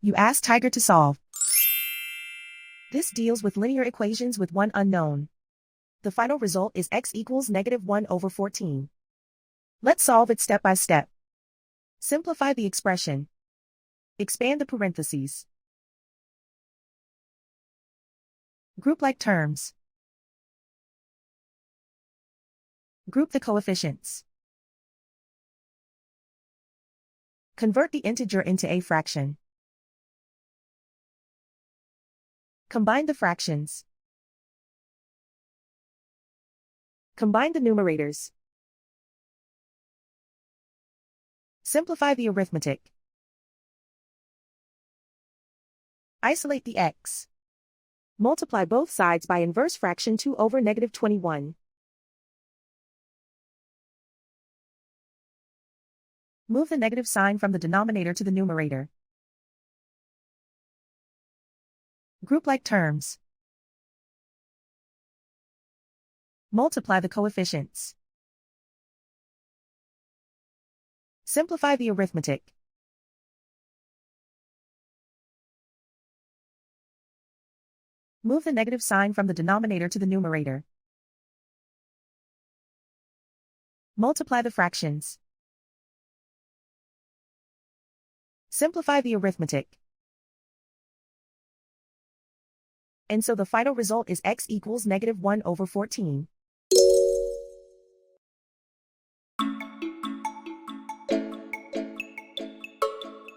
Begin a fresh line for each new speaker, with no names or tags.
You ask Tiger to solve. This deals with linear equations with one unknown. The final result is x equals -1/14. Let's solve it step by step. Simplify the expression. Expand the parentheses. Group like terms. Group the coefficients. Convert the integer into a fraction. Combine the fractions. Combine the numerators. Simplify the arithmetic. Isolate the x. Multiply both sides by inverse fraction 2/-21. Move the negative sign from the denominator to the numerator. Group like terms. Multiply the coefficients. Simplify the arithmetic. Move the negative sign from the denominator to the numerator. Multiply the fractions. Simplify the arithmetic. And so the final result is x equals -1/14.